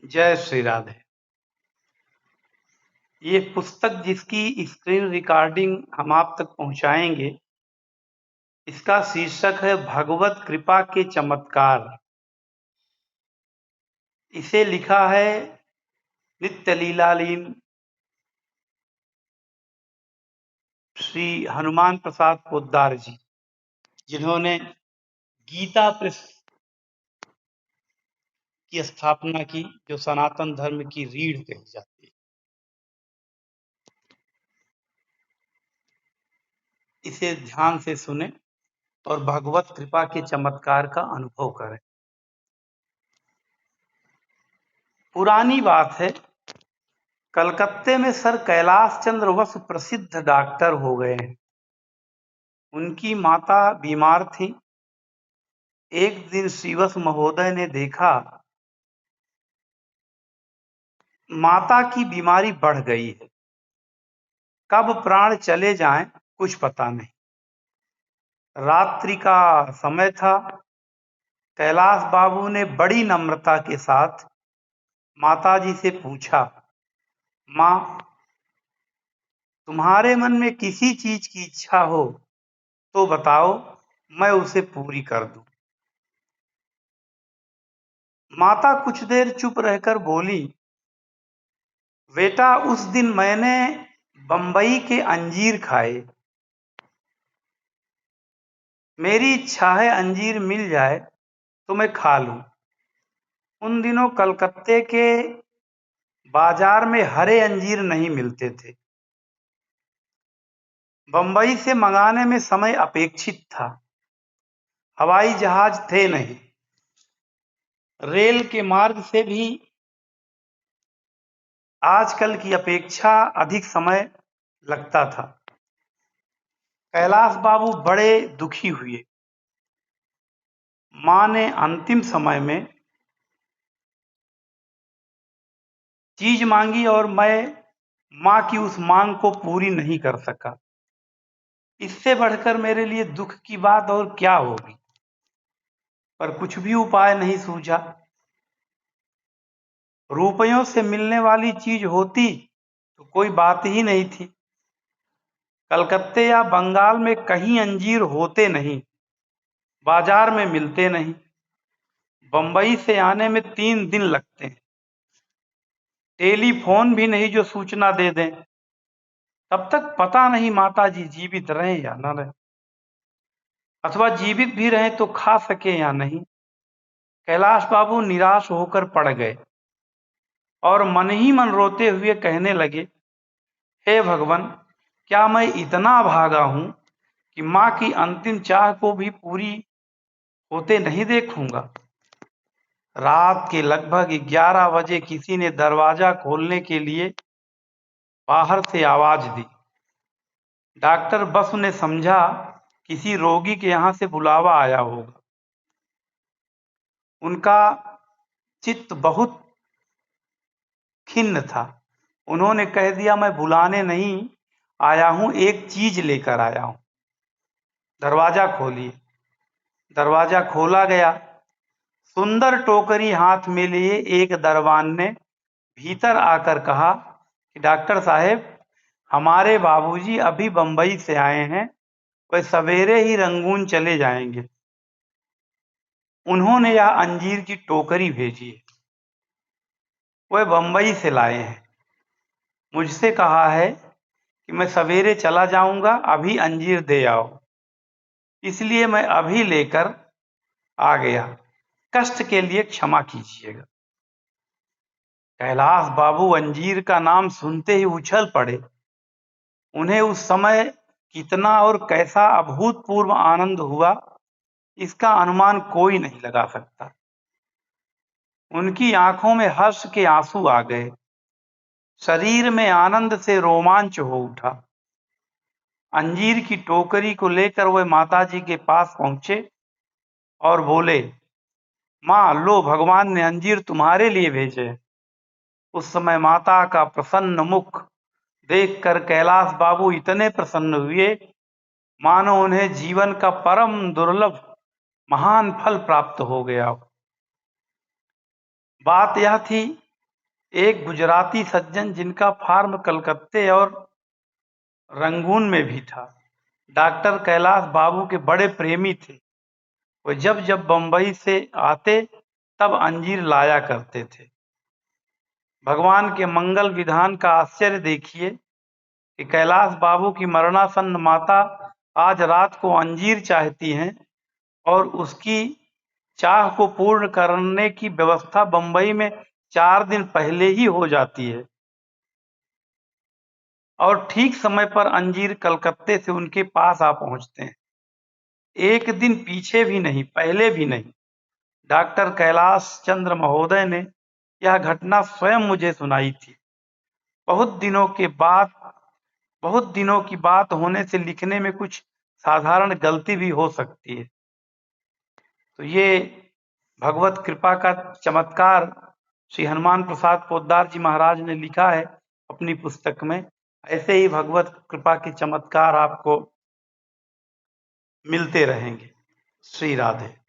जय श्री राधे। ये पुस्तक जिसकी स्क्रीन रिकॉर्डिंग हम आप तक पहुंचाएंगे, इसका शीर्षक है भगवत कृपा के चमत्कार। इसे लिखा है नित्य लीलालीन श्री हनुमान प्रसाद पोद्दार जी, जिन्होंने गीता प्रेस की स्थापना की, जो सनातन धर्म की रीढ़ कही जाती है। इसे ध्यान से सुने और भगवत कृपा के चमत्कार का अनुभव करें। पुरानी बात है, कलकत्ते में सर कैलाश चंद्र वसु प्रसिद्ध डॉक्टर हो गए हैं। उनकी माता बीमार थी। एक दिन श्रीवत्स महोदय ने देखा माता की बीमारी बढ़ गई है, कब प्राण चले जाएं कुछ पता नहीं। रात्रि का समय था। कैलाश बाबू ने बड़ी नम्रता के साथ माताजी से पूछा, माँ, तुम्हारे मन में किसी चीज की इच्छा हो तो बताओ, मैं उसे पूरी कर दूं। माता कुछ देर चुप रहकर बोली, बेटा, उस दिन मैंने बंबई के अंजीर खाए। मेरी इच्छा है अंजीर मिल जाए तो मैं खा लूं। उन दिनों कलकत्ते के बाजार में हरे अंजीर नहीं मिलते थे। बंबई से मंगाने में समय अपेक्षित था। हवाई जहाज थे नहीं। रेल के मार्ग से भी आजकल की अपेक्षा अधिक समय लगता था। कैलाश बाबू बड़े दुखी हुए। मां ने अंतिम समय में चीज मांगी और मैं मां की उस मांग को पूरी नहीं कर सका। इससे बढ़कर मेरे लिए दुख की बात और क्या होगी। पर कुछ भी उपाय नहीं सूझा। रुपयों से मिलने वाली चीज होती तो कोई बात ही नहीं थी। कलकत्ते या बंगाल में कहीं अंजीर होते नहीं, बाजार में मिलते नहीं। बंबई से आने में 3 दिन लगते हैं। टेलीफोन भी नहीं जो सूचना दे दें। तब तक पता नहीं माताजी जीवित रहे या न रहे, अथवा जीवित भी रहे तो खा सके या नहीं। कैलाश बाबू निराश होकर पड़ गए और मन ही मन रोते हुए कहने लगे, हे भगवान, क्या मैं इतना भागा हूं कि मां की अंतिम चाह को भी पूरी होते नहीं देखूंगा। रात के लगभग 11 बजे किसी ने दरवाजा खोलने के लिए बाहर से आवाज दी। डॉक्टर बसु ने समझा किसी रोगी के यहां से बुलावा आया होगा। उनका चित्त बहुत खिन्न था। उन्होंने कह दिया, मैं बुलाने नहीं आया हूं, एक चीज लेकर आया हूं। दरवाजा खोलिए। दरवाजा खोला गया। सुंदर टोकरी हाथ में लिए एक दरबान ने भीतर आकर कहा कि डॉक्टर साहब, हमारे बाबूजी अभी बंबई से आए हैं, वे सवेरे ही रंगून चले जाएंगे। उन्होंने यह अंजीर की टोकरी भेजी है। वे बंबई से लाए हैं। मुझसे कहा है कि मैं सवेरे चला जाऊंगा, अभी अंजीर दे आओ। इसलिए मैं अभी लेकर आ गया। कष्ट के लिए क्षमा कीजिएगा। कैलाश बाबू अंजीर का नाम सुनते ही उछल पड़े। उन्हें उस समय कितना और कैसा अभूतपूर्व आनंद हुआ, इसका अनुमान कोई नहीं लगा सकता। उनकी आंखों में हर्ष के आंसू आ गए। शरीर में आनंद से रोमांच हो उठा। अंजीर की टोकरी को लेकर वह माताजी के पास पहुंचे और बोले, मां, लो, भगवान ने अंजीर तुम्हारे लिए भेजे। उस समय माता का प्रसन्न मुख देखकर कैलाश बाबू इतने प्रसन्न हुए मानो उन्हें जीवन का परम दुर्लभ महान फल प्राप्त हो गया। बात यह थी एक गुजराती सज्जन जिनका फार्म कलकत्ते और रंगून में भी था, डॉक्टर कैलाश बाबू के बड़े प्रेमी थे। वो जब जब बंबई से आते तब अंजीर लाया करते थे। भगवान के मंगल विधान का आश्चर्य देखिए कि कैलाश बाबू की मरणासन्न माता आज रात को अंजीर चाहती हैं और उसकी चाह को पूर्ण करने की व्यवस्था बंबई में 4 दिन पहले ही हो जाती है और ठीक समय पर अंजीर कलकत्ते से उनके पास आ पहुंचते हैं। एक दिन पीछे भी नहीं, पहले भी नहीं। डॉक्टर कैलाश चंद्र महोदय ने यह घटना स्वयं मुझे सुनाई थी। बहुत दिनों की बात होने से लिखने में कुछ साधारण गलती भी हो सकती है। तो ये भगवत कृपा का चमत्कार श्री हनुमान प्रसाद पोद्दार जी महाराज ने लिखा है अपनी पुस्तक में। ऐसे ही भगवत कृपा के चमत्कार आपको मिलते रहेंगे। श्री राधे।